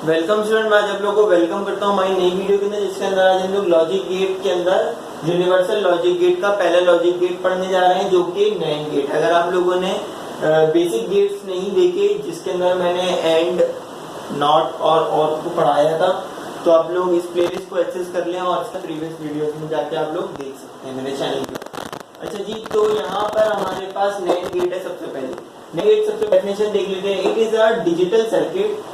Welcome student, मैं आज आप लोगों को वेलकम करता हूँ हमारी नई वीडियो के अंदर, जिसके अंदर आज हम लोग लॉजिक गेट के अंदर यूनिवर्सल लॉजिक गेट का पहला लॉजिक गेट पढ़ने जा रहे हैं, जो कि नैंड गेट। अगर आप लोगों ने बेसिक गेट्स नहीं देखे, जिसके अंदर मैंने एंड, नॉट और को पढ़ाया था, तो आप लोग इस प्लेलिस्ट को एक्सेस कर लें और इसका प्रीवियस वीडियोस में जाके आप लोग देख सकते हैं मेरे चैनल पे। अच्छा जी, तो यहाँ पर हमारे पास नैंड गेट है। सबसे पहले नैंड गेट सबसे डेफिनेशन देख लेते हैं। It is a digital circuit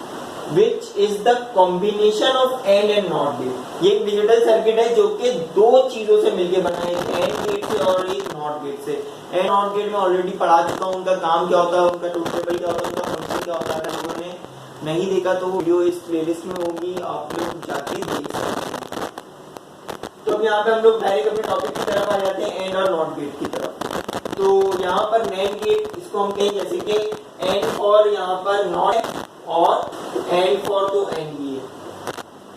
which is the combination of AND and NOT gate. ये एक डिजिटल सर्किट है जो कि दो चीजों से मिलकर बना है, एक AND गेट से और एक NOT गेट से। AND NOT गेट में ऑलरेडी पढ़ा चुका हूँ, उनका काम क्या होता है, उनका ट्रूथ टेबल क्या होता है, उनका फंक्शन क्या होता है। अगर लोगों ने नहीं देखा तो वीडियो इस प्लेलिस्ट में होगी, आप लोग जाके देख सकते हैं। तो अब यहाँ पे हम लोग डायरेक्ट अपने टॉपिक की तरफ आ जाते हैं, एंड और नॉट गेट की तरफ। तो यहाँ पर नैंड गेट, इसको हम कहें जैसे कि एंड और यहाँ पर नॉट और एंड फॉर, तो एंड भी है,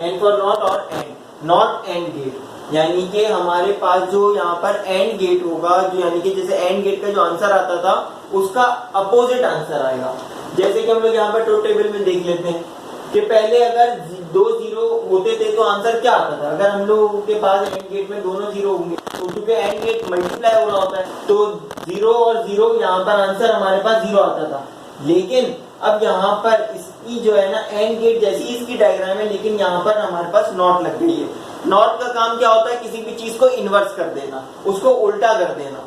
एंड फॉर नॉट और एंड, नॉट एंड गेट। यानी कि हमारे पास जो यहाँ पर एंड गेट होगा, जो यानी कि जैसे एंड गेट का जो आंसर आता था उसका अपोजिट आंसर आएगा। जैसे कि हम लोग यहाँ पर ट्रूथ टेबल में देख लेते हैं कि पहले अगर दो जीरो होते थे तो आंसर क्या आता था। अगर हम लोग के पास एंड गेट में दोनों जीरो होंगे तो क्योंकि एंड गेट मल्टीप्लाई हो रहा होता है, तो जीरो और जीरो यहाँ पर आंसर हमारे पास जीरो आता था। लेकिन अब यहाँ पर इसकी जो है ना एंड गेट जैसी इसकी डायग्राम है, लेकिन यहाँ पर हमारे पास नॉट लग गई है। नॉट का काम क्या होता है, किसी भी चीज को इन्वर्स कर देना, उसको उल्टा कर देना।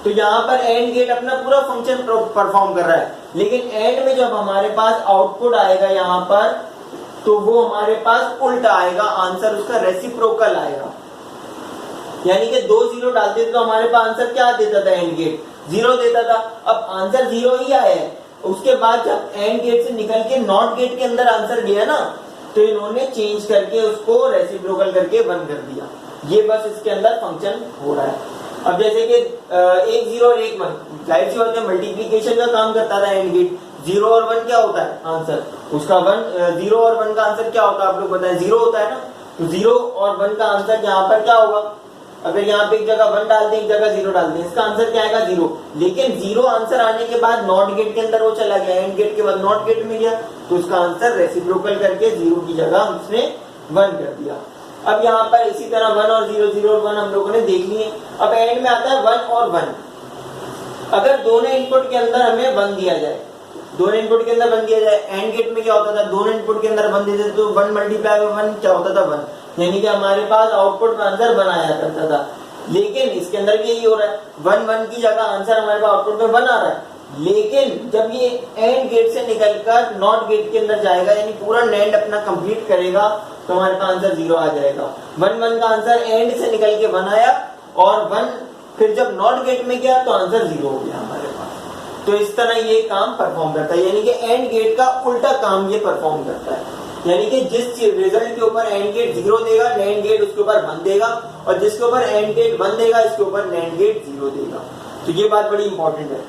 तो यहाँ पर एंड गेट अपना पूरा फंक्शन परफॉर्म कर रहा है, लेकिन एंड में जब हमारे पास आउटपुट आएगा यहाँ पर, तो वो हमारे पास उल्टा आएगा, आंसर उसका रेसिप्रोकल आएगा। यानी कि दो जीरो डालते थे तो हमारे पास आंसर क्या देता था, एंड गेट जीरो देता था। अब आंसर जीरो ही आया है, उसके बाद जब एंड गेट से निकल के नॉट गेट के अंदर आंसर गया ना, तो इन्होंने चेंज करके उसको रेसिप्रोकल करके वन कर दिया। ये बस इसके अंदर फंक्शन हो रहा है। अब जैसे कि एक जीरो और एक वन, जाहिर सी बात है मल्टीप्लीकेशन का काम करता था एंड गेट। जीरो और वन क्या होता है आंसर उसका, वन, जीरो और वन का आंसर क्या होता है आप लोग बताएं, जीरो होता है ना। तो जीरो और वन का आंसर यहाँ पर क्या होगा, अगर यहाँ पे एक जगह वन डाल दें, एक जगह जीरो डाल दें, इसका आंसर क्या आएगा, जीरो। लेकिन जीरो आंसर आने के बाद नॉट गेट के अंदर वो चला गया, एंड गेट के बाद नॉट गेट में गया, तो उसका आंसर रेसिप्रोकल करके जीरो की जगह उसने वन कर दिया। अब यहाँ पर इसी तरह वन और जीरो, जीरो और वन हम लोगों ने देख लिए। अब एंड में आता है वन और वन। अगर दोनों इनपुट के अंदर हमें वन दिया जाए, दोनों इनपुट के अंदर वन दिया जाए, एंड गेट में क्या होता था, दोनों इनपुट के अंदर वन देते तो वन मल्टीप्लाई बाय वन क्या होता था, वन। यानी कि हमारे पास आउटपुट में आंसर वन आया करता था। लेकिन इसके अंदर भी यही हो रहा है, वन वन की जगह आंसर हमारे पास आउटपुट में वन आ रहा है। लेकिन जब ये एंड गेट से निकलकर नॉट गेट के अंदर जाएगा, यानी पूरा नैंड अपना कंप्लीट करेगा, तो हमारे पास आंसर जीरो आ जाएगा। वन वन का आंसर एंड से निकल के वन आया, और वन फिर जब नॉट गेट में गया तो आंसर जीरो हो गया हमारे पास। तो इस तरह ये काम परफॉर्म करता है, यानी कि एंड गेट का उल्टा काम ये परफॉर्म करता है। यानी कि जिस रिजल्ट के ऊपर एंड गेट जीरो देगा, नैंड गेट उसके ऊपर वन देगा, और जिसके ऊपर एंड गेट वन देगा, इसके ऊपर नैंड गेट जीरो देगा। तो ये बात बड़ी इंपॉर्टेंट है।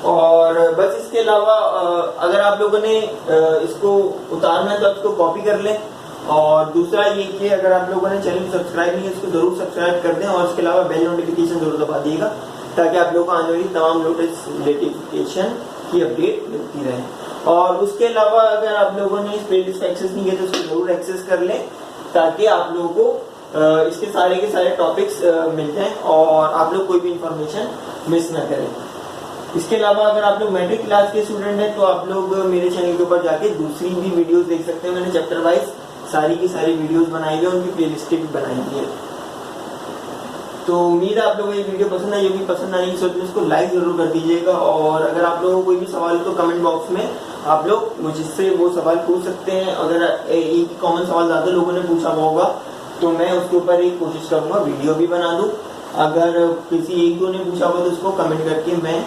और बस इसके अलावा अगर आप लोगों ने इसको उतारना है तो इसको कॉपी कर लें। और दूसरा ये कि अगर आप लोगों ने चैनल सब्सक्राइब नहीं है, इसको जरूर सब्सक्राइब कर दें, और इसके अलावा बेल नोटिफिकेशन जरूर दबा दिएगा, ताकि आप लोगों को आने वाली तमाम नोटिफिकेशन की अपडेट मिलती रहे। और उसके अलावा अगर आप लोगों ने इस प्लेलिस्ट का एक्सेस नहीं किया तो उसको जरूर एक्सेस कर लें, ताकि आप लोगों को इसके सारे के सारे टॉपिक्स मिल जाएं और आप लोग कोई भी इंफॉर्मेशन मिस ना करें। इसके अलावा अगर आप लोग मैट्रिक क्लास के स्टूडेंट हैं तो आप लोग मेरे चैनल के ऊपर जाके दूसरी भी वीडियोस देख सकते हैं। मैंने चैप्टर वाइज सारी की सारी वीडियोस बनाई हुई है, उनकी प्लेलिस्ट भी बनाई हुई है। तो उम्मीद है आप लोगों को ये वीडियो पसंद आई होगी। पसंद आने की सोच में इसको लाइक जरूर कर दीजिएगा, और अगर आप लोगों को कोई भी सवाल हो तो कमेंट बॉक्स में आप लोग मुझसे वो सवाल पूछ सकते हैं। अगर एक कॉमन सवाल ज्यादा लोगों ने पूछा हुआ होगा तो मैं उसके ऊपर एक कोशिश करूंगा वीडियो भी बना दूं। अगर किसी एक दो ने पूछा होगा तो उसको कमेंट करके मैं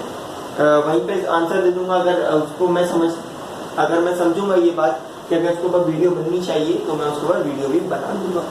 वहीं पे आंसर दे दूंगा। अगर उसको मैं समझूंगा ये बात कि अगर उसके ऊपर वीडियो बननी चाहिए तो मैं उसके ऊपर वीडियो भी बना दूंगा।